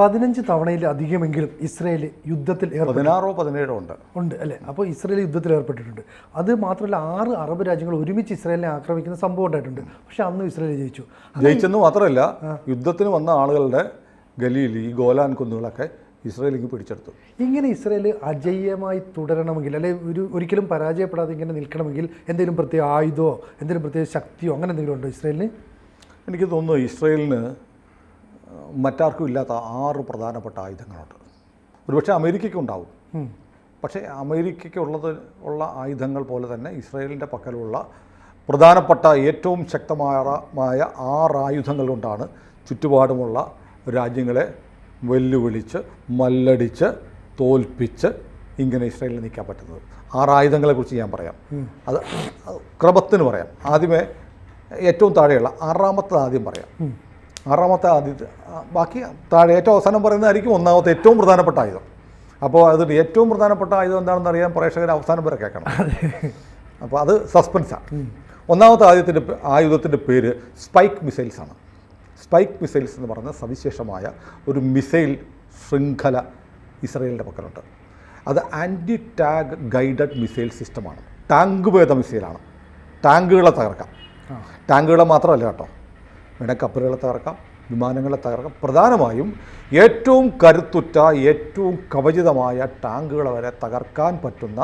15 തവണയിലധികമെങ്കിലും Israel യുദ്ധത്തിൽ 16 17 ഉണ്ട് അല്ലേ? അപ്പോൾ ഇസ്രയേൽ യുദ്ധത്തിൽ ഏർപ്പെട്ടിട്ടുണ്ട്. അത് മാത്രമല്ല 6 അറബ് രാജ്യങ്ങൾ ഒരുമിച്ച് ഇസ്രയേലിനെ ആക്രമിക്കുന്ന സംഭവം ഉണ്ടായിട്ടുണ്ട്. പക്ഷേ അന്നും ഇസ്രയേൽ ജയിച്ചെന്ന് മാത്രമല്ല, യുദ്ധത്തിന് വന്ന ആളുകളുടെ ഗലീൽ, ഈ ഗോലാൻ കുന്നുകളൊക്കെ ഇസ്രയേലിക്ക് പിടിച്ചെടുത്തു. ഇങ്ങനെ ഇസ്രയേൽ അജയ്യമായി തുടരണമെങ്കിൽ, അല്ലെ ഒരിക്കലും പരാജയപ്പെടാതെ ഇങ്ങനെ നിൽക്കണമെങ്കിൽ എന്തെങ്കിലും പ്രത്യേക ആയുധമോ എന്തെങ്കിലും പ്രത്യേക ശക്തിയോ അങ്ങനെ എന്തെങ്കിലും ഉണ്ടോ ഇസ്രയേലിന്? എനിക്ക് തോന്നുന്നു ഇസ്രയേലിന് മറ്റാർക്കും ഇല്ലാത്ത 6 പ്രധാനപ്പെട്ട ആയുധങ്ങളുണ്ട്. ഒരുപക്ഷെ അമേരിക്കയ്ക്ക് ഉണ്ടാവും, പക്ഷേ അമേരിക്കയ്ക്ക് ഉള്ള ആയുധങ്ങൾ പോലെ തന്നെ ഇസ്രയേലിൻ്റെ പക്കലുള്ള പ്രധാനപ്പെട്ട ഏറ്റവും ശക്തമായ 6 ആയുധങ്ങൾ കൊണ്ടാണ് ചുറ്റുപാടുമുള്ള രാജ്യങ്ങളെ വെല്ലുവിളിച്ച് മല്ലടിച്ച് തോൽപ്പിച്ച് ഇങ്ങനെ ഇസ്രയേലിൽ നിൽക്കാൻ പറ്റുന്നത്. 6 ആയുധങ്ങളെക്കുറിച്ച് ഞാൻ പറയാം. അത് ക്രമത്തിന് പറയാം. ആദ്യമേ ഏറ്റവും താഴെയുള്ള 6ാമത്തെ ആദ്യം പറയാം. 6ാമത്തെ ആദ്യത്തെ, ബാക്കി താഴെ ഏറ്റവും അവസാനം പറയുന്നതായിരിക്കും ഒന്നാമത്തെ ഏറ്റവും പ്രധാനപ്പെട്ട ആയുധം. അപ്പോൾ അതിൽ ഏറ്റവും പ്രധാനപ്പെട്ട ആയുധം എന്താണെന്ന് അറിയാൻ പ്രേക്ഷകർ അവസാനം വരെ കേൾക്കണം. അപ്പോൾ അത് സസ്പെൻസാണ്. ഒന്നാമത്തെ ആയുധത്തിൻ്റെ പേര് സ്പൈക്ക് മിസൈൽസാണ്. സ്പൈക്ക് മിസൈൽസ് എന്ന് പറഞ്ഞ സവിശേഷമായ ഒരു മിസൈൽ ശൃംഖല ഇസ്രയേലിൻ്റെ പക്കലുണ്ട്. അത് ആൻറ്റി ടാങ്ക് ഗൈഡഡ് മിസൈൽ സിസ്റ്റമാണ്. ടാങ്ക് ഭേദ മിസൈലാണ്. ടാങ്കുകളെ തകർക്കാം. ടാങ്കുകളെ മാത്രമല്ല കേട്ടോ, വേണേൽ കപ്പലുകളെ തകർക്കാം, വിമാനങ്ങളെ തകർക്കാം. പ്രധാനമായും ഏറ്റവും കരുത്തുറ്റ, ഏറ്റവും കവചിതമായ ടാങ്കുകളെ വരെ തകർക്കാൻ പറ്റുന്ന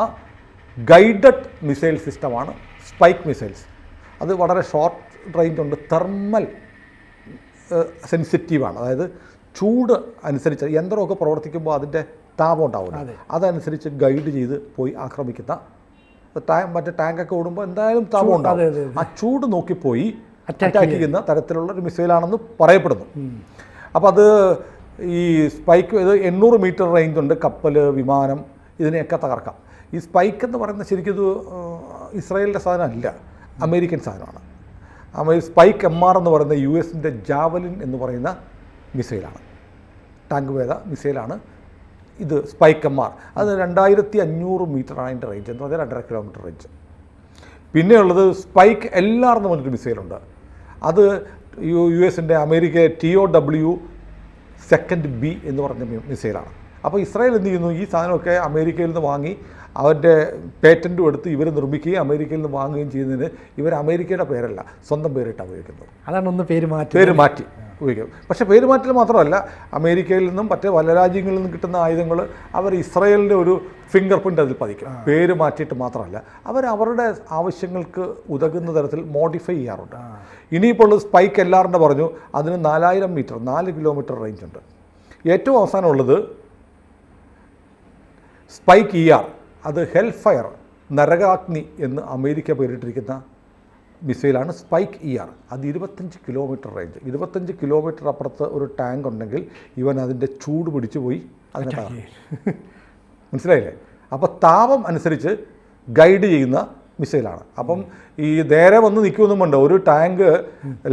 ഗൈഡഡ് മിസൈൽ സിസ്റ്റമാണ് സ്പൈക്ക് മിസൈൽസ്. അത് വളരെ ഷോർട്ട് റേഞ്ച് ഉണ്ട്, തെർമൽ സെൻസിറ്റീവാണ്. അതായത് ചൂട് അനുസരിച്ച് യന്ത്രമൊക്കെ പ്രവർത്തിക്കുമ്പോൾ അതിൻ്റെ താപം ഉണ്ടാവില്ല, അതനുസരിച്ച് ഗൈഡ് ചെയ്ത് പോയി ആക്രമിക്കുന്ന മറ്റേ ടാങ്കൊക്കെ ഓടുമ്പോൾ എന്തായാലും താപം ഉണ്ടാവും. ആ ചൂട് നോക്കിപ്പോയി അറ്റാക്ക് ചെയ്യുന്ന തരത്തിലുള്ള ഒരു മിസൈലാണെന്ന് പറയപ്പെടുന്നു. അപ്പോൾ അത് ഈ സ്പൈക്ക് ഇത് 800 മീറ്റർ റേഞ്ച് ഉണ്ട്. കപ്പൽ, വിമാനം ഇതിനെയൊക്കെ തകർക്കാം. ഈ സ്പൈക്ക് എന്ന് പറയുന്നത് ശരിക്കും ഇത് ഇസ്രായേലിൻ്റെ സാധനമല്ല, അമേരിക്കൻ സാധനമാണ്. സ്പൈക്ക് MR എന്ന് പറയുന്ന US-ൻ്റെ ജാവലിൻ എന്ന് പറയുന്ന മിസൈലാണ്, ടാങ്ക് വേദ മിസൈലാണ് ഇത്. സ്പൈക്ക് MR അത് 2500 മീറ്ററാണ് അതിൻ്റെ റേഞ്ച്, എന്ന് പറഞ്ഞാൽ 2.5 കിലോമീറ്റർ റേഞ്ച്. പിന്നെയുള്ളത് സ്പൈക്ക് LR എന്ന് പറഞ്ഞൊരു മിസൈലുണ്ട്. അത് US-ൻ്റെ അമേരിക്ക TOW സെക്കൻഡ് B എന്ന് പറഞ്ഞ മിസൈലാണ്. അപ്പോൾ ഇസ്രായേൽ എന്ത് ചെയ്യുന്നു, ഈ സാധനമൊക്കെ അമേരിക്കയിൽ നിന്ന് വാങ്ങി അവരുടെ പേറ്റൻറ്റും എടുത്ത് ഇവർ നിർമ്മിക്കുകയും അമേരിക്കയിൽ നിന്ന് വാങ്ങുകയും ചെയ്യുന്നതിന് ഇവർ അമേരിക്കയുടെ പേരല്ല, സ്വന്തം പേരിട്ടാണ് ഉപയോഗിക്കുന്നത്. അതാണ് ഒന്ന് പേര് മാറ്റി ഉപയോഗിക്കും. പക്ഷേ പേര് മാറ്റൽ മാത്രമല്ല, അമേരിക്കയിൽ നിന്നും മറ്റ് പല രാജ്യങ്ങളിൽ നിന്നും കിട്ടുന്ന ആയുധങ്ങൾ അവർ ഇസ്രായേലിൻ്റെ ഒരു ഫിംഗർ പ്രിൻ്റ് അതിൽ പതിക്കും. പേര് മാറ്റിയിട്ട് മാത്രമല്ല, അവർ അവരുടെ ആവശ്യങ്ങൾക്ക് ഉതകുന്ന തരത്തിൽ മോഡിഫൈ ചെയ്യാറുണ്ട്. ഇനിയിപ്പോൾ സ്പൈക്ക് LR പറഞ്ഞു, അതിന് 4000 മീറ്റർ 4 കിലോമീറ്റർ റേഞ്ച് ഉണ്ട്. ഏറ്റവും അവസാനമുള്ളത് സ്പൈക്ക് ER, അത് ഹെൽ ഫയർ, നരകാഗ്നി എന്ന് അമേരിക്ക പേരിട്ടിരിക്കുന്ന മിസൈലാണ് സ്പൈക്ക് ER. അത് 25 കിലോമീറ്റർ റേഞ്ച്. 25 കിലോമീറ്റർ അപ്പുറത്ത് ഒരു ടാങ്ക് ഉണ്ടെങ്കിൽ ഇവൻ അതിൻ്റെ ചൂട് പിടിച്ചു പോയി അതിനെ തകർക്കും. മനസ്സിലായില്ലേ? അപ്പോൾ താപം അനുസരിച്ച് ഗൈഡ് ചെയ്യുന്ന മിസൈലാണ്. അപ്പം ഈ നേരെ വന്ന് നിൽക്കുമെന്നും വേണ്ട, ഒരു ടാങ്ക്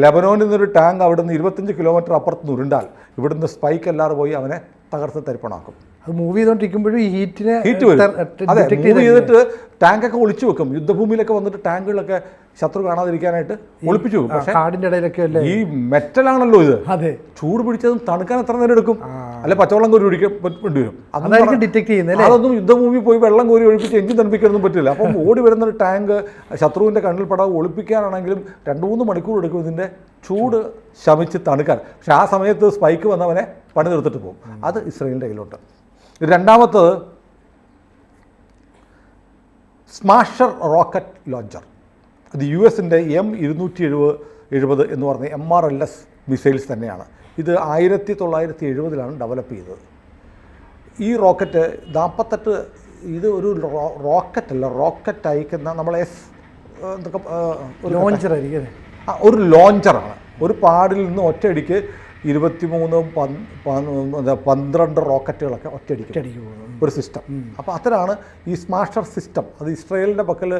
ലെബനോനിൽ നിന്നൊരു ടാങ്ക് അവിടെ നിന്ന് 25 കിലോമീറ്റർ അപ്പുറത്ത് നിന്ന് ഉരുണ്ടാൽ ഇവിടുന്ന് സ്പൈക്ക് LR പോയി അവനെ തകർത്ത് തരിപ്പണാക്കും. അത് മൂവ് ചെയ്തുകൊണ്ടിരിക്കുമ്പോഴും ഈ ഹീറ്റ് വരും. അതെ, മൂവ് ചെയ്തിട്ട് ടാങ്കൊക്കെ ഒളിച്ചു വെക്കും. യുദ്ധഭൂമിയിലൊക്കെ വന്നിട്ട് ടാങ്കുകളൊക്കെ ശത്രു കാണാതിരിക്കാനായിട്ട് ഒളിപ്പിച്ചു വെക്കും. പക്ഷേ കാടിൻ്റെ ഇടയിലൊക്കെ ഈ മെറ്റലാണല്ലോ ഇത്, അതെ, ചൂട് പിടിച്ചതും തണുക്കാൻ എത്ര നേരം എടുക്കും? അല്ലെ പച്ചവെള്ളം കോരി ഒഴിക്കാൻ വേണ്ടിവരും. ഡിറ്റക്ട് ചെയ്യുന്നത് അതൊന്നും യുദ്ധഭൂമി പോയി വെള്ളം കോരി ഒഴിപ്പിച്ച് എഞ്ചിൻ തണുപ്പിക്കാനൊന്നും പറ്റില്ല. അപ്പം ഓടി വരുന്നൊരു ടാങ്ക് ശത്രുവിൻ്റെ കണ്ണിൽ പെടാതെ ഒളിപ്പിക്കാനാണെങ്കിലും 2-3 മണിക്കൂർ എടുക്കും ഇതിൻ്റെ ചൂട് ശമിച്ച് തണുക്കാൻ. പക്ഷെ ആ സമയത്ത് സ്പൈക്ക് വന്നവനെ പണി തീർത്തിട്ട് പോകും. അത് ഇസ്രായേലിൻ്റെ കയ്യിലുണ്ട്. രണ്ടാമത്തത് സ്മാഷർ റോക്കറ്റ് ലോഞ്ചർ. അത് US-ൻ്റെ M270 എന്ന് പറഞ്ഞ MRLS മിസൈൽസ് തന്നെയാണ്. ഇത് 1970-ലാണ് ഡെവലപ്പ് ചെയ്തത്. ഈ റോക്കറ്റ് 48, ഇത് ഒരു റോക്കറ്റല്ല, റോക്കറ്റ് അയക്കുന്ന നമ്മളെ ഒരു ലോഞ്ചറാണ്. ഒരു പാഡിൽ നിന്ന് ഒറ്റയടിക്ക് 12 റോക്കറ്റുകളൊക്കെ ഒറ്റയടിക്കും ഒരു സിസ്റ്റം. അപ്പോൾ അത്തരമാണ് ഈ സ്മാഷർ സിസ്റ്റം. അത് ഇസ്രായേലിൻ്റെ പക്കൽ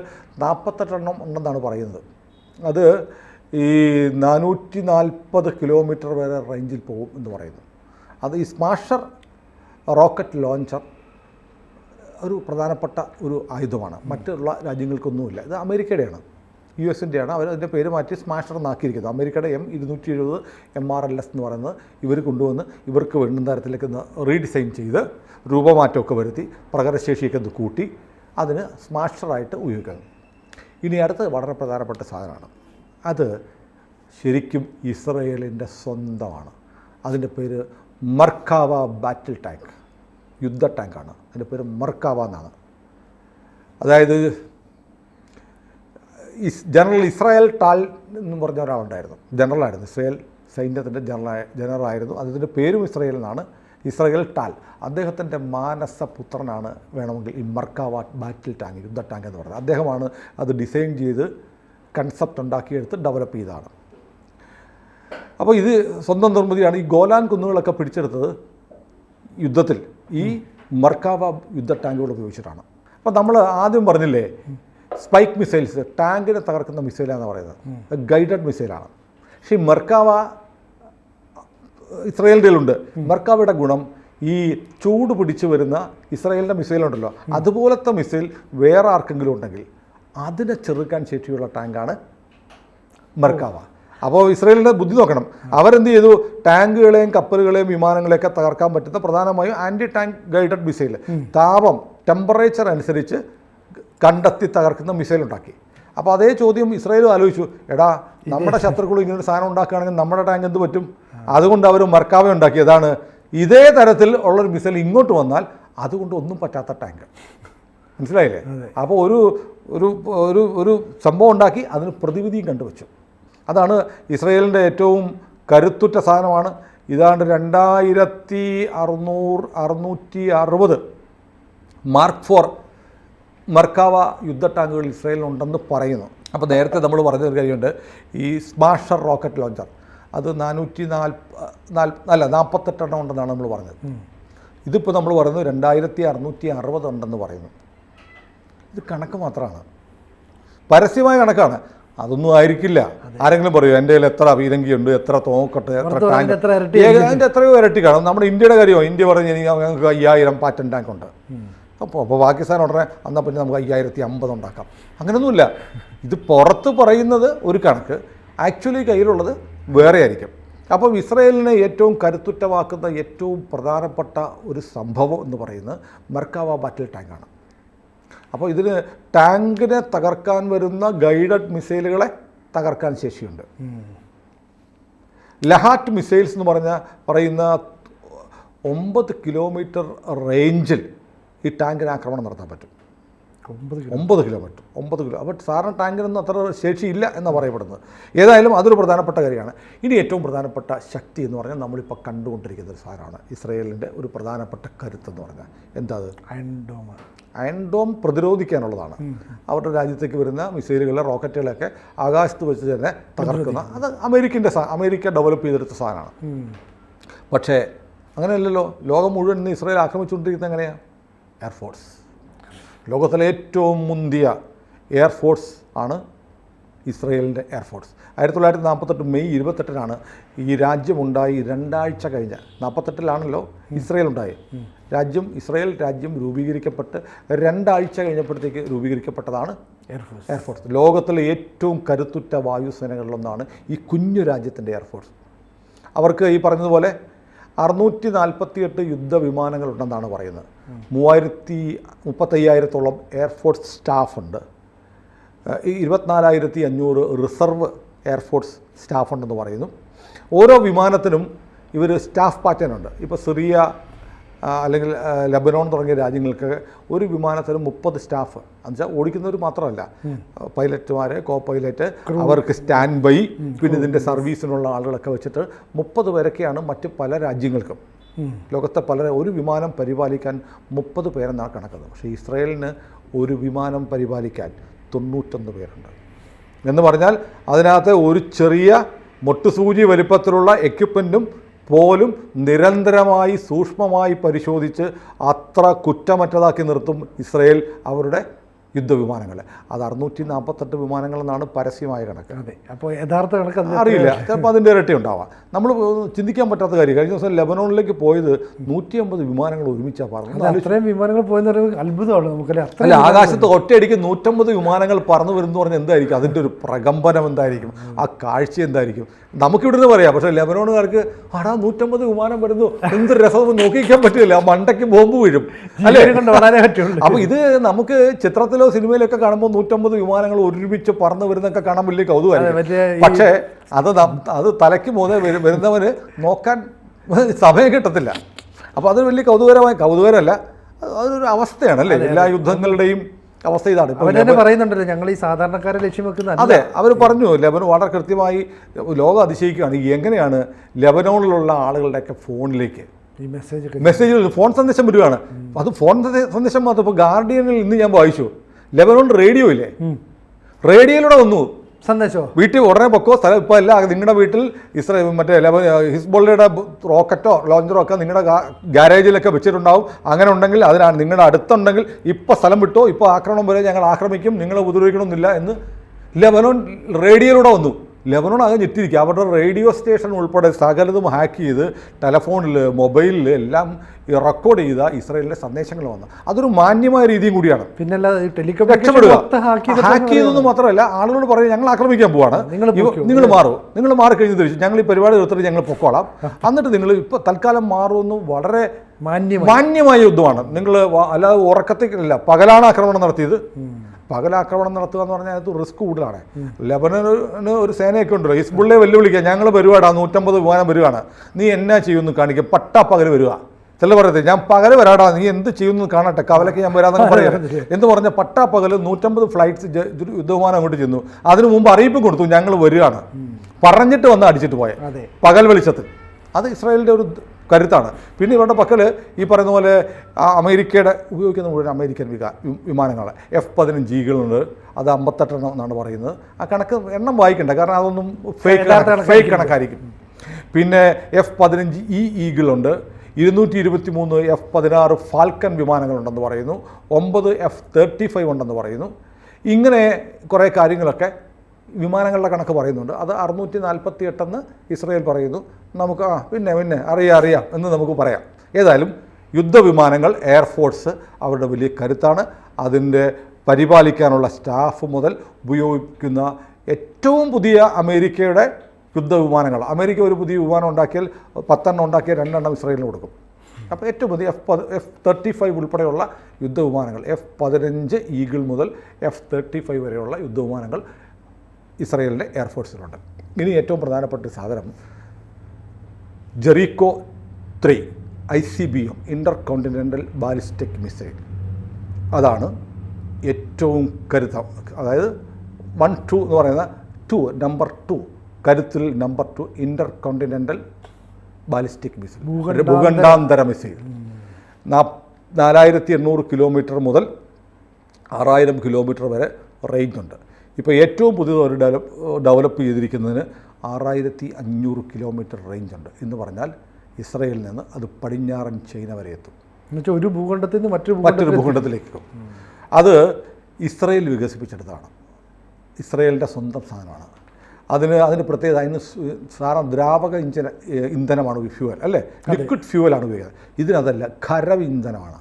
48 എണ്ണം ഉണ്ടെന്നാണ് പറയുന്നത്. അത് ഈ 440 കിലോമീറ്റർ വരെ റേഞ്ചിൽ പോകും എന്ന് പറയുന്നു. അത് ഈ സ്മാഷർ റോക്കറ്റ് ലോഞ്ചർ ഒരു പ്രധാനപ്പെട്ട ഒരു ആയുധമാണ്. മറ്റുള്ള രാജ്യങ്ങൾക്കൊന്നുമില്ല. ഇത് അമേരിക്കയുടെയാണ്. US-ൻ്റെയാണ്. അവർ അതിൻ്റെ പേര് മാറ്റി സ്മാഷർ എന്നാക്കിയിരിക്കുന്നത്. അമേരിക്കയുടെ M270 MRLS എന്ന് പറയുന്നത് ഇവർ കൊണ്ടുവന്ന് ഇവർക്ക് വേണ്ടുന്ന തരത്തിലേക്ക് റീഡിസൈൻ ചെയ്ത് രൂപമാറ്റമൊക്കെ വരുത്തി പ്രകടനശേഷിയൊക്കെ ഒന്ന് കൂട്ടി അതിന് സ്മാഷറായിട്ട് ഉപയോഗിക്കുന്നു. ഇനി അടുത്ത് വളരെ പ്രധാനപ്പെട്ട സാധനമാണ്. അത് ശരിക്കും ഇസ്രയേലിൻ്റെ സ്വന്തമാണ്. അതിൻ്റെ പേര് മർക്കാവ ബാറ്റിൽ ടാങ്ക്, യുദ്ധ ടാങ്കാണ്. അതിൻ്റെ പേര് മർക്കാവ എന്നാണ്. അതായത് ജനറൽ ഇസ്രായേൽ ടാൽ എന്ന് പറഞ്ഞ ഒരാളുണ്ടായിരുന്നു, ജനറലായിരുന്നു, ഇസ്രായേൽ സൈന്യത്തിൻ്റെ ജനറലായിരുന്നു. അതിൻ്റെ പേരും ഇസ്രായേൽ എന്നാണ്, ഇസ്രായേൽ ടാൽ. അദ്ദേഹത്തിൻ്റെ മാനസപുത്രനാണ് വേണമെങ്കിൽ ഈ മർക്കാവ ബാറ്റിൽ ടാങ്ക്, യുദ്ധ ടാങ്ക് എന്ന് പറയുന്നത്. അദ്ദേഹമാണ് അത് ഡിസൈൻ ചെയ്ത് കൺസെപ്റ്റ് ഉണ്ടാക്കിയെടുത്ത് ഡെവലപ്പ് ചെയ്തതാണ്. അപ്പോൾ ഇത് സ്വന്തം നിർമ്മിതിയാണ്. ഈ ഗോലാൻ കുന്നുകളൊക്കെ പിടിച്ചെടുത്തത് യുദ്ധത്തിൽ ഈ മർക്കാവ യുദ്ധ ടാങ്കുകൾ ഉപയോഗിച്ചിട്ടാണ്. അപ്പോൾ നമ്മൾ ആദ്യം പറഞ്ഞില്ലേ സ്പൈക്ക് മിസൈൽസ്, ടാങ്കിനെ തകർക്കുന്ന മിസൈലാണെന്ന് പറയുന്നത്, ഗൈഡഡ് മിസൈലാണ്. പക്ഷേ ഈ മർക്കാവ ഇസ്രായേലിൻ്റെ ഉണ്ട്. മർക്കാവയുടെ ഗുണം ഈ ചൂട് പിടിച്ച് വരുന്ന ഇസ്രായേലിൻ്റെ മിസൈലുണ്ടല്ലോ, അതുപോലത്തെ മിസൈൽ വേറെ ആർക്കെങ്കിലും ഉണ്ടെങ്കിൽ അതിനെ ചെറുക്കാൻ ശേഷിയുള്ള ടാങ്കാണ് മർക്കാവ. അപ്പോൾ ഇസ്രായേലിൻ്റെ ബുദ്ധി നോക്കണം. അവരെന്ത് ചെയ്തു? ടാങ്കുകളെയും കപ്പലുകളെയും വിമാനങ്ങളെയൊക്കെ തകർക്കാൻ പറ്റുന്ന പ്രധാനമായും ആൻറ്റി ടാങ്ക് ഗൈഡഡ് മിസൈൽ, താപം ടെമ്പറേച്ചർ അനുസരിച്ച് കണ്ടെത്തി തകർക്കുന്ന മിസൈൽ ഉണ്ടാക്കി. അപ്പോൾ അതേ ചോദ്യം ഇസ്രായേലും ആലോചിച്ചു, എടാ നമ്മുടെ ശത്രുക്കൾ ഇങ്ങനൊരു സാധനം ഉണ്ടാക്കുകയാണെങ്കിൽ നമ്മുടെ ടാങ്ക് എന്ത് പറ്റും? അതുകൊണ്ട് അവർ മർക്കാവ ഉണ്ടാക്കിയതാണ്. ഇതേ തരത്തിൽ ഉള്ളൊരു മിസൈൽ ഇങ്ങോട്ട് വന്നാൽ അതുകൊണ്ട് ഒന്നും പറ്റാത്ത ടാങ്ക്. മനസ്സിലായില്ലേ? അപ്പോൾ ഒരു ഒരു ഒരു ഒരു സംഭവം ഉണ്ടാക്കി അതിന് പ്രതിവിധിയും കണ്ടുവച്ചു. അതാണ് ഇസ്രായേലിൻ്റെ ഏറ്റവും കരുത്തുറ്റ സാധനമാണ്. ഇതാണ്ട് 2660 മാർക്ക് 4 മർക്കാവ യുദ്ധ ടാങ്കുകൾ ഇസ്രായേലിനുണ്ടെന്ന് പറയുന്നു. അപ്പോൾ നേരത്തെ നമ്മൾ പറഞ്ഞൊരു കാര്യമുണ്ട്, ഈ സ്മാഷർ റോക്കറ്റ് ലോഞ്ചർ അത് 48 ഉണ്ടെന്നാണ് നമ്മൾ പറഞ്ഞത്. ഇതിപ്പോൾ നമ്മൾ പറയുന്നത് 2660 ഉണ്ടെന്ന് പറയുന്നു. ഇത് കണക്ക് മാത്രമാണ്, പരസ്യമായ കണക്കാണ്. അതൊന്നും ആയിരിക്കില്ല. ആരെങ്കിലും പറയും എൻ്റെ കയ്യിൽ എത്ര പീരങ്കിയുണ്ട്, എത്ര തോക്കട്ടെ, എത്ര ടാങ്ക്, അതിൻ്റെ എത്രയോ ഇരട്ടി കാണും. നമ്മുടെ ഇന്ത്യയുടെ കാര്യമോ, ഇന്ത്യ പറഞ്ഞ് ഞങ്ങൾക്ക് 5000 പാറ്റൻ ടാങ്ക് ഉണ്ട്. അപ്പോൾ പാകിസ്ഥാൻ ഉടനെ എന്നാൽ പിന്നെ നമുക്ക് 5050 ഉണ്ടാക്കാം. അങ്ങനെയൊന്നുമില്ല. ഇത് പുറത്ത് പറയുന്നത് ഒരു കണക്ക്, ആക്ച്വലി കയ്യിലുള്ളത് വേറെ ആയിരിക്കും. അപ്പോൾ ഇസ്രായേലിനെ ഏറ്റവും കരുത്തുറ്റമാക്കുന്ന ഏറ്റവും പ്രധാനപ്പെട്ട ഒരു സംഭവം എന്ന് പറയുന്നത് മർക്കാവ ബാറ്റിൽ ടാങ്കാണ്. അപ്പോൾ ഇതിന് ടാങ്കിനെ തകർക്കാൻ വരുന്ന ഗൈഡഡ് മിസൈലുകളെ തകർക്കാൻ ശേഷിയുണ്ട്. ലഹാറ്റ് മിസൈൽസ് എന്ന് പറയുന്ന 9 കിലോമീറ്റർ റേഞ്ചിൽ ഈ ടാങ്കിന് ആക്രമണം നടത്താൻ പറ്റും. 9 കിലോമീറ്റർ. അപ്പോൾ സാധാരണ ടാങ്കിനൊന്നും അത്ര ശേഷിയില്ല എന്നാണ് പറയപ്പെടുന്നത്. ഏതായാലും അതൊരു പ്രധാനപ്പെട്ട കാര്യമാണ്. ഇനി ഏറ്റവും പ്രധാനപ്പെട്ട ശക്തി എന്ന് പറഞ്ഞാൽ നമ്മളിപ്പോൾ കണ്ടുകൊണ്ടിരിക്കുന്ന ഒരു സാധനമാണ് ഇസ്രായേലിൻ്റെ ഒരു പ്രധാനപ്പെട്ട കരുത്തെന്ന് പറഞ്ഞാൽ. എന്താ അത്? അയൺ ഡോം പ്രതിരോധിക്കാനുള്ളതാണ്. അവരുടെ രാജ്യത്തേക്ക് വരുന്ന മിസൈലുകളെ, റോക്കറ്റുകളൊക്കെ ആകാശത്ത് വെച്ച് തന്നെ തകർക്കുന്ന, അത് അമേരിക്ക ഡെവലപ്പ് ചെയ്തെടുത്ത സാധനമാണ്. പക്ഷേ അങ്ങനെയല്ലല്ലോ. ലോകം മുഴുവൻ ഇന്ന് ഇസ്രായേൽ ആക്രമിച്ചുകൊണ്ടിരിക്കുന്നത് എങ്ങനെയാണ്? എയർഫോഴ്സ്. ലോകത്തിലെ ഏറ്റവും മുന്തിയ എയർഫോഴ്സ് ആണ് ഇസ്രായേലിൻ്റെ എയർഫോഴ്സ്. 1948 മെയ് 28 ഈ രാജ്യമുണ്ടായി. 2 ആഴ്ച കഴിഞ്ഞ്, 48 ഇസ്രായേൽ ഉണ്ടായി. ഇസ്രായേൽ രാജ്യം രൂപീകരിക്കപ്പെട്ട് 2 ആഴ്ച കഴിഞ്ഞപ്പോഴത്തേക്ക് രൂപീകരിക്കപ്പെട്ടതാണ് എയർഫോഴ്സ്. ലോകത്തിലെ ഏറ്റവും കരുത്തുറ്റ വായുസേനകളിലൊന്നാണ് ഈ കുഞ്ഞു രാജ്യത്തിൻ്റെ എയർഫോഴ്സ്. അവർക്ക് ഈ പറഞ്ഞതുപോലെ 648 യുദ്ധവിമാനങ്ങളുണ്ടെന്നാണ് പറയുന്നത്. 35,000-ഓളം എയർഫോഴ്സ് സ്റ്റാഫുണ്ട്. 24,500 റിസർവ് എയർഫോഴ്സ് സ്റ്റാഫുണ്ടെന്ന് പറയുന്നു. ഓരോ വിമാനത്തിനും ഇവർ സ്റ്റാഫ് പാറ്റേൺ ഉണ്ട്. ഇപ്പോൾ സിറിയ അല്ലെങ്കിൽ ലബനോൺ തുടങ്ങിയ രാജ്യങ്ങൾക്ക് ഒരു വിമാനത്തിന് 30 സ്റ്റാഫ്, എന്നുവെച്ചാൽ ഓടിക്കുന്നവർ മാത്രമല്ല, പൈലറ്റുമാർ, കോ പൈലറ്റ്, അവർക്ക് സ്റ്റാൻഡ് ബൈ, പിന്നെ ഇതിൻ്റെ സർവീസിനുള്ള ആളുകളൊക്കെ വെച്ചിട്ട് 30 പേരൊക്കെയാണ് മറ്റ് പല രാജ്യങ്ങൾക്കും. ലോകത്തെ ഒരു വിമാനം പരിപാലിക്കാൻ 30 പേരെന്നാണ് കണക്കുന്നത്. പക്ഷേ ഇസ്രായേലിന് ഒരു വിമാനം പരിപാലിക്കാൻ 91 പേരുണ്ട്. എന്ന് പറഞ്ഞാൽ അതിനകത്ത് ഒരു ചെറിയ മൊട്ടുസൂചി വലിപ്പത്തിലുള്ള എക്യുപ്മെൻറ്റും പോലും നിരന്തരമായി സൂക്ഷ്മമായി പരിശോധിച്ച് അത്ര കുറ്റമറ്റതാക്കി നിർത്തും ഇസ്രായേൽ അവരുടെ യുദ്ധവിമാനങ്ങൾ. അത് 648 വിമാനങ്ങളെന്നാണ് പരസ്യമായ കണക്ക്. അതെ, അപ്പോൾ യഥാർത്ഥ കണക്ക് അറിയില്ല, ചിലപ്പോൾ അതിൻ്റെ ഇരട്ടി ഉണ്ടാവാം. നമ്മൾ ചിന്തിക്കാൻ പറ്റാത്ത കാര്യം. കഴിഞ്ഞ ദിവസം ലെബനോണിലേക്ക് പോയത് 150 വിമാനങ്ങൾ ഒരുമിച്ചാണ് പറഞ്ഞത്. അത്രയും വിമാനങ്ങൾ പോയെന്ന് പറയുന്നത് അത്ഭുതമാണ് നമുക്കല്ലേ. അല്ല, ആകാശത്ത് ഒറ്റയടിക്ക് 150 വിമാനങ്ങൾ പറന്നു വരുന്നു പറഞ്ഞാൽ എന്തായിരിക്കും അതിൻ്റെ ഒരു പ്രകമ്പനം, എന്തായിരിക്കും ആ കാഴ്ച, എന്തായിരിക്കും നമുക്കിവിടെ നിന്ന് പറയാം. പക്ഷേ ലെബനോണുകാർക്ക് 150 വിമാനം വരുന്നു, എന്ത് രസം നോക്കിക്കാൻ പറ്റില്ല, മണ്ടയ്ക്ക് ബോംബ് വീഴും അല്ലേ. അപ്പോൾ ഇത് നമുക്ക് ചിത്രത്തിലോ സിനിമയിലൊക്കെ കാണുമ്പോൾ 150 വിമാനങ്ങൾ ഒരുമിച്ച് പറന്നു വരുന്നൊക്കെ കാണാൻ വലിയ കൗതുകമായിരിക്കും. പക്ഷേ അത് തലയ്ക്ക് മൂന്നേ വരുന്നവന് നോക്കാൻ സമയം കിട്ടത്തില്ല. അപ്പോൾ അത് വലിയ കൗതുകരമല്ല, അതൊരു അവസ്ഥയാണ് അല്ലേ. എല്ലാ യുദ്ധങ്ങളുടെയും അവസ്ഥ ഇതാണ്. അവർ തന്നെ പറയുന്നുണ്ടല്ലോ, ഞങ്ങൾ ഈ സാധാരണക്കാരെ ലക്ഷ്യം വെക്കുന്ന. അതെ, അവർ പറഞ്ഞു. ലെബനോൺ വളരെ കൃത്യമായി ലോകം അതിശയിക്കുകയാണ് എങ്ങനെയാണ് ലെബനോണിലുള്ള ആളുകളുടെയൊക്കെ ഫോണിലേക്ക് ഈ മെസ്സേജുകൾ, ഫോൺ സന്ദേശം വരികയാണ്. അത് ഫോൺ സന്ദേശം മാത്രം. ഇപ്പോൾ ഗാർഡിയനിൽ ഇന്ന് ഞാൻ വായിച്ചു, ലെബനോൺ റേഡിയോ ഇല്ലേ, റേഡിയോയിലൂടെ വന്നു സന്ദേശമോ, വീട്ടിൽ ഉടനെ പൊക്കോ സ്ഥലം. ഇപ്പോൾ അല്ല, നിങ്ങളുടെ വീട്ടിൽ മറ്റേ ഹിസ്ബുള്ളയുടെ റോക്കറ്റോ ലോഞ്ചറോ ഒക്കെ നിങ്ങളുടെ ഗാരേജിലൊക്കെ വെച്ചിട്ടുണ്ടാവും. അങ്ങനെ ഉണ്ടെങ്കിൽ അതിനാണ് നിങ്ങളുടെ അടുത്തുണ്ടെങ്കിൽ ഇപ്പോൾ സ്ഥലം വിട്ടോ, ഇപ്പോൾ ആക്രമണം വരെ ഞങ്ങൾ ആക്രമിക്കും, നിങ്ങളെ ഉപദ്രവിക്കണമെന്നില്ല എന്ന് ലെബനോൺ റേഡിയോയിലൂടെ വന്നു. ലെബനോൺ ആകെ ഞെട്ടിരിക്കുക. അവരുടെ റേഡിയോ സ്റ്റേഷൻ ഉൾപ്പെടെ സകലതും ഹാക്ക് ചെയ്ത് ടെലഫോണിൽ മൊബൈലിൽ എല്ലാം റെക്കോർഡ് ചെയ്ത ഇസ്രായേലിൻ്റെ സന്ദേശങ്ങൾ വന്നു. അതൊരു മാന്യമായ രീതിയും കൂടിയാണ്. പിന്നെ രക്ഷപ്പെടുക. ഹാക്ക് ചെയ്തതെന്ന് മാത്രമല്ല, ആളുകളോട് പറയും ഞങ്ങൾ ആക്രമിക്കാൻ പോവാണ്, നിങ്ങൾ മാറും, നിങ്ങൾ മാറിക്കഴിഞ്ഞ് തിരിച്ചു ഞങ്ങൾ ഈ പരിപാടി എടുത്തിട്ട് ഞങ്ങൾ പൊക്കോളാം, എന്നിട്ട് നിങ്ങൾ ഇപ്പോൾ തൽക്കാലം മാറുമെന്ന് വളരെ മാന്യമായ യുദ്ധമാണ്. നിങ്ങൾ അല്ലാതെ ഉറക്കത്തേക്കില്ല. പകലാണ് ആക്രമണം നടത്തിയത്. പകലാക്രമണം നടത്തുക എന്ന് പറഞ്ഞാൽ അത് റിസ്ക് കൂടുതലാണ്. ലെബനന് ഒരു സേനയൊക്കെ ഉണ്ടല്ലോ, ഹിസ്ബുള്ളയെ വെല്ലുവിളിക്കുക, ഞങ്ങൾ പരിപാടി 150 വിമാനം വരികയാണ്, നീ എന്നാ ചെയ്യുമെന്ന് കാണിക്കുക, പകൽ വരിക. ചില പറയത്തില്ല, ഞാൻ പകൽ വരാടാ, നീ എന്ത് ചെയ്യുമെന്ന് കാണട്ടെ, കവലയ്ക്ക് ഞാൻ വരാമെന്ന് പറയാം എന്ന് പറഞ്ഞ പകൽ 150 ഫ്ലൈറ്റ്സ് യുദ്ധവിമാനം അങ്ങോട്ട് ചെന്നു. അതിനു മുമ്പ് അറിയിപ്പ് കൊടുത്തു ഞങ്ങൾ വരികയാണ്, പറഞ്ഞിട്ട് വന്ന് അടിച്ചിട്ട് പോയ പകൽ വെളിച്ചത്തിൽ. അത് ഇസ്രായേലിൻ്റെ ഒരു കരുത്താണ്. പിന്നെ ഇവരുടെ പക്കൽ ഈ പറയുന്ന പോലെ അമേരിക്കയുടെ ഉപയോഗിക്കുന്ന മുഴുവൻ അമേരിക്കൻ വിമാനങ്ങൾ F-15 അത് 58 എന്നാണ് പറയുന്നത്. ആ കണക്ക് എണ്ണം വായിക്കണ്ട, കാരണം അതൊന്നും ഫേക്ക് കണക്കായിരിക്കും. പിന്നെ F-15E ഈഗിളുണ്ട്, 223 F-16 ഫാൽക്കൺ വിമാനങ്ങളുണ്ടെന്ന് പറയുന്നു, 9 F-35 ഉണ്ടെന്ന് പറയുന്നു. ഇങ്ങനെ കുറേ കാര്യങ്ങളൊക്കെ വിമാനങ്ങളുടെ കണക്ക് പറയുന്നുണ്ട്. അത് 648 ഇസ്രായേൽ പറയുന്നു. നമുക്ക് പിന്നെ അറിയാം എന്ന് നമുക്ക് പറയാം. ഏതായാലും യുദ്ധവിമാനങ്ങൾ എയർഫോഴ്സ് അവരുടെ വലിയ കരുത്താണ്. അതിൻ്റെ പരിപാലിക്കാനുള്ള സ്റ്റാഫ് മുതൽ ഉപയോഗിക്കുന്ന ഏറ്റവും പുതിയ അമേരിക്കയുടെ യുദ്ധവിമാനങ്ങൾ. അമേരിക്ക ഒരു പുതിയ വിമാനം ഉണ്ടാക്കിയാൽ 10 ഉണ്ടാക്കിയാൽ 2 ഇസ്രായേലിന് കൊടുക്കും. അപ്പോൾ ഏറ്റവും പുതിയ F-35 ഉൾപ്പെടെയുള്ള യുദ്ധവിമാനങ്ങൾ, F-15 ഈഗിൾ മുതൽ F-35 വരെയുള്ള യുദ്ധവിമാനങ്ങൾ ഇസ്രായേലിൻ്റെ എയർഫോഴ്സിലുണ്ട്. ഇനി ഏറ്റവും പ്രധാനപ്പെട്ട സാധനം ജെറിക്കോ 3 ICBM ഇൻ്റർ കോണ്ടിനെൻ്റൽ ബാലിസ്റ്റിക് മിസൈൽ. അതാണ് ഏറ്റവും കരുത്തം. അതായത് 1, 2 എന്ന് പറയുന്ന നമ്പർ 2 കരുത്തിൽ number 2 intercontinental ballistic missile, ഭൂഖണ്ഡാന്തര മിസൈൽ. 4800 കിലോമീറ്റർ മുതൽ 6000 കിലോമീറ്റർ വരെ റേഞ്ച് ഉണ്ട്. ഇപ്പോൾ ഏറ്റവും പുതിയത് അവർ ഡെവലപ്പ് ചെയ്തിരിക്കുന്നതിന് 6500 കിലോമീറ്റർ റേഞ്ച് ഉണ്ട് എന്ന് പറഞ്ഞാൽ ഇസ്രായേലിൽ നിന്ന് അത് പടിഞ്ഞാറൻ ചൈന വരെ എത്തും. എന്നുവെച്ചാൽ ഒരു ഭൂഖണ്ഡത്തിൽ നിന്ന് മറ്റൊരു ഭൂഖണ്ഡത്തിലേക്ക്. അത് ഇസ്രായേൽ വികസിപ്പിച്ചെടുത്താണ്, ഇസ്രായേലിൻ്റെ സ്വന്തം സാധനമാണ്. അതിന് പ്രത്യേകത, അതിന് സാധാരണ ദ്രാവക ഇന്ധനമാണ് ഫ്യൂവൽ അല്ലേ, ലിക്വിഡ് ഫ്യൂവലാണ് ഉപയോഗിക്കുന്നത്. ഇതിനതല്ല, ഖരവ് ഇന്ധനമാണ്.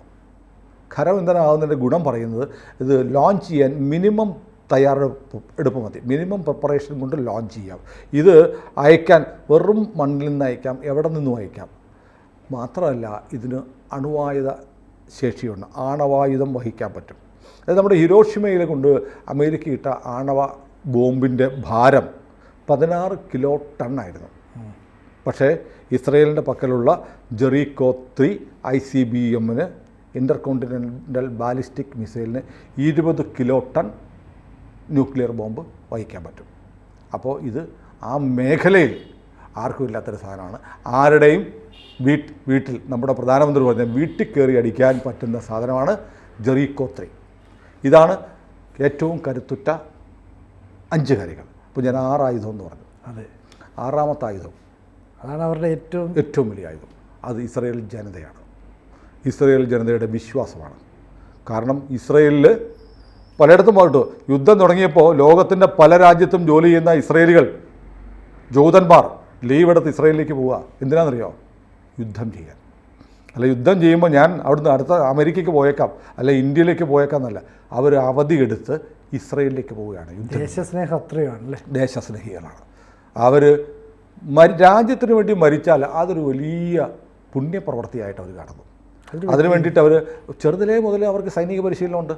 ഖരവ് ഇന്ധനമാകുന്നതിൻ്റെ ഗുണം പറയുന്നത് ഇത് ലോഞ്ച് ചെയ്യാൻ മിനിമം തയ്യാറെടുപ്പ് മതി, മിനിമം പ്രിപ്പറേഷൻ കൊണ്ട് ലോഞ്ച് ചെയ്യാം. ഇത് അയക്കാൻ വെറും മണ്ണിൽ നിന്ന് അയക്കാം, എവിടെ നിന്നും അയക്കാം. മാത്രമല്ല ഇതിന് അണുവായുധ ശേഷിയുണ്ട്, ആണവായുധം വഹിക്കാൻ പറ്റും. അതായത് നമ്മുടെ ഹിരോഷിമയിൽ കൊണ്ട് അമേരിക്ക ഇട്ട ആണവ ബോംബിൻ്റെ ഭാരം 16 കിലോ ടണ്ണായിരുന്നു. പക്ഷേ ഇസ്രായേലിൻ്റെ പക്കലുള്ള ജെറിക്കോ 3 ICBMന് ഇൻ്റർ കോണ്ടിനെൻ്റൽ ബാലിസ്റ്റിക് മിസൈലിന് 20 കിലോ ടൺ ന്യൂക്ലിയർ ബോംബ് വഹിക്കാൻ പറ്റും. അപ്പോൾ ഇത് ആ മേഖലയിൽ ആർക്കും ഇല്ലാത്തൊരു സാധനമാണ്. ആരുടെയും വീട്ടിൽ നമ്മുടെ പ്രധാനമന്ത്രി പറഞ്ഞ വീട്ടിൽ കയറി അടിക്കാൻ പറ്റുന്ന സാധനമാണ് ജെറിക്കോ 3. ഇതാണ് ഏറ്റവും കരുത്തുറ്റ 5 കാര്യങ്ങൾ. ഇപ്പോൾ ഞാൻ 6 ആയുധം എന്ന് പറഞ്ഞു. അതെ, 6ാമത്തെ ആയുധം, അതാണ് അവരുടെ ഏറ്റവും വലിയ ആയുധം. അത് ഇസ്രായേൽ ജനതയാണ്, ഇസ്രായേൽ ജനതയുടെ വിശ്വാസമാണ്. കാരണം ഇസ്രായേലിൽ പലയിടത്തും പോയിട്ടു. യുദ്ധം തുടങ്ങിയപ്പോൾ ലോകത്തിൻ്റെ പല രാജ്യത്തും ജോലി ചെയ്യുന്ന ഇസ്രയേലികൾ, ജൂതന്മാർ ലീവ് എടുത്ത് ഇസ്രയേലിലേക്ക് പോവുക. എന്തിനാണെന്നറിയോ? യുദ്ധം ചെയ്യാൻ. അല്ല, യുദ്ധം ചെയ്യുമ്പോൾ ഞാൻ അവിടുന്ന് അടുത്ത അമേരിക്കയ്ക്ക് പോയേക്കാം, അല്ല ഇന്ത്യയിലേക്ക് പോയേക്കാം എന്നല്ല, അവർ അവധി എടുത്ത് ഇസ്രയേലിലേക്ക് പോവുകയാണ്. ദേശസ്നേഹം അത്രയാണല്ലേ. ദേശസ്നേഹികളാണ് അവർ. രാജ്യത്തിന് വേണ്ടി മരിച്ചാൽ അതൊരു വലിയ പുണ്യപ്രവൃത്തിയായിട്ട് അവർ കാണുന്നു. അതിനു വേണ്ടിയിട്ട് അവർ ചെറുതിലേ മുതലേ അവർക്ക് സൈനിക പരിശീലനമുണ്ട്.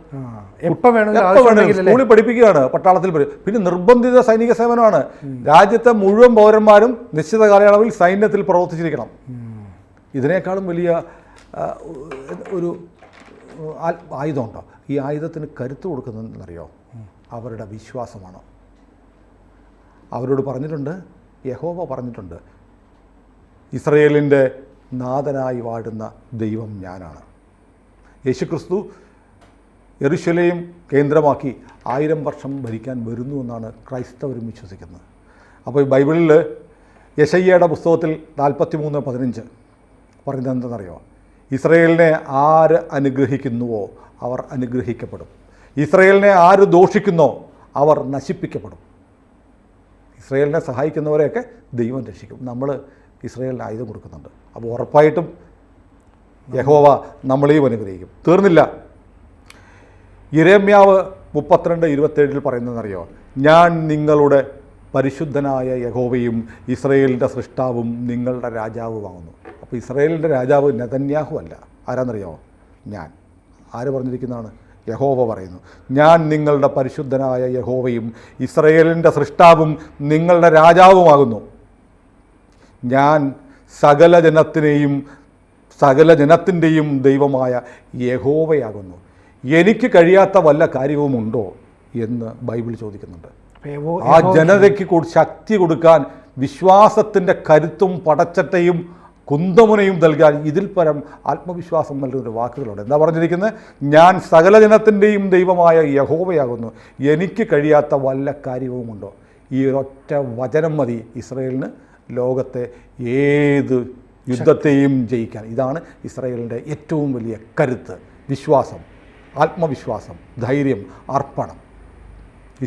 എപ്പോൾ വേണമെങ്കിലും സ്കൂളിൽ പഠിപ്പിക്കുകയാണ്, പട്ടാളത്തിൽ. പിന്നെ നിർബന്ധിത സൈനിക സേവനമാണ്. രാജ്യത്തെ മുഴുവൻ പൗരന്മാരും നിശ്ചിത കാലയളവിൽ സൈന്യത്തിൽ പ്രവർത്തിച്ചിരിക്കണം. ഇതിനേക്കാളും വലിയ ഒരു ആയുധമുണ്ടോ? ഈ ആയുധത്തിന് കരുത്ത് കൊടുക്കുന്നതെന്നറിയോ? അവരുടെ വിശ്വാസമാണ്. അവരോട് പറഞ്ഞിട്ടുണ്ട്, യഹോവ പറഞ്ഞിട്ടുണ്ട്, ഇസ്രയേലിൻ്റെ നാഥനായി വാഴുന്ന ദൈവം ഞാനാണ്. യേശുക്രിസ്തു യെരുശലേം കേന്ദ്രമാക്കി 1000 വർഷം ഭരിക്കാൻ വരുന്നു എന്നാണ് ക്രൈസ്തവരും വിശ്വസിക്കുന്നത്. അപ്പോൾ ഈ ബൈബിളിൽ യെശയ്യയുടെ പുസ്തകത്തിൽ 43:15 പറയുന്നത് എന്തെന്നറിയോ? ഇസ്രയേലിനെ ആര് അനുഗ്രഹിക്കുന്നുവോ അവർ അനുഗ്രഹിക്കപ്പെടും, ഇസ്രയേലിനെ ആര് ദോഷിക്കുന്നോ അവർ നശിപ്പിക്കപ്പെടും. ഇസ്രയേലിനെ സഹായിക്കുന്നവരെയൊക്കെ ദൈവം രക്ഷിക്കും. നമ്മൾ ഇസ്രയേലിന് ആയുധം കൊടുക്കുന്നുണ്ട്. അപ്പോൾ ഉറപ്പായിട്ടും യഹോവ നമ്മളെയും അനുഗ്രഹിക്കും. തീർന്നില്ല. യിരെമ്യാവ് 32:27 പറയുന്നതെന്നറിയോ? ഞാൻ നിങ്ങളുടെ പരിശുദ്ധനായ യഹോവയും ഇസ്രയേലിൻ്റെ സൃഷ്ടാവും നിങ്ങളുടെ രാജാവുമാകുന്നു. അപ്പോൾ ഇസ്രയേലിൻ്റെ രാജാവ് നെതന്യാഹു അല്ല. ആരാന്നറിയോ? ഞാൻ. ആര് പറഞ്ഞിരിക്കുന്നതാണ്? യഹോവ പറയുന്നു, ഞാൻ നിങ്ങളുടെ പരിശുദ്ധനായ യഹോവയും ഇസ്രയേലിൻ്റെ സൃഷ്ടാവും നിങ്ങളുടെ രാജാവുമാകുന്നു. ഞാൻ സകല ജനത്തിൻ്റെയും ദൈവമായ യഹോവയാകുന്നു. എനിക്ക് കഴിയാത്ത വല്ല കാര്യവുമുണ്ടോ എന്ന് ബൈബിൾ ചോദിക്കുന്നുണ്ട്. ആ ജനതയ്ക്ക് ശക്തി കൊടുക്കാൻ, വിശ്വാസത്തിൻ്റെ കരുത്തും പടച്ചട്ടയും കുന്തമുനയും നൽകാൻ ഇതിൽ പരം ആത്മവിശ്വാസം നൽകുന്ന വാക്കുകളുണ്ട്. എന്താ പറഞ്ഞിരിക്കുന്നത്? ഞാൻ സകല ജനത്തിൻ്റെയും ദൈവമായ യഹോവയാകുന്നു. എനിക്ക് കഴിയാത്ത വല്ല കാര്യവുമുണ്ടോ? ഈ ഒരൊറ്റ വചനം മതി ഇസ്രയേലിന് ലോകത്തെ ഏത് യുദ്ധത്തെയും ജയിക്കാൻ. ഇതാണ് ഇസ്രയേലിൻ്റെ ഏറ്റവും വലിയ കരുത്ത്, വിശ്വാസം, ആത്മവിശ്വാസം, ധൈര്യം, അർപ്പണം.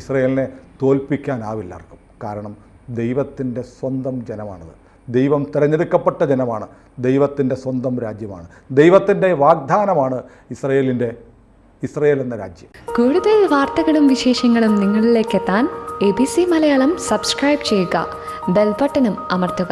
ഇസ്രയേലിനെ തോൽപ്പിക്കാനാവില്ല ആർക്കും. കാരണം ദൈവത്തിൻ്റെ സ്വന്തം ജനമാണത്. ദൈവം തിരഞ്ഞെടുക്കപ്പെട്ട ജനമാണ്. ദൈവത്തിൻ്റെ സ്വന്തം രാജ്യമാണ്. ദൈവത്തിൻ്റെ വാഗ്ദാനമാണ് ഇസ്രയേൽ എന്ന രാജ്യം. കൂടുതൽ വാർത്തകളും വിശേഷങ്ങളും നിങ്ങളിലേക്ക് എത്താൻ ABC മലയാളം സബ്സ്ക്രൈബ് ചെയ്യുക, ബെൽ ബട്ടണും അമർത്തുക.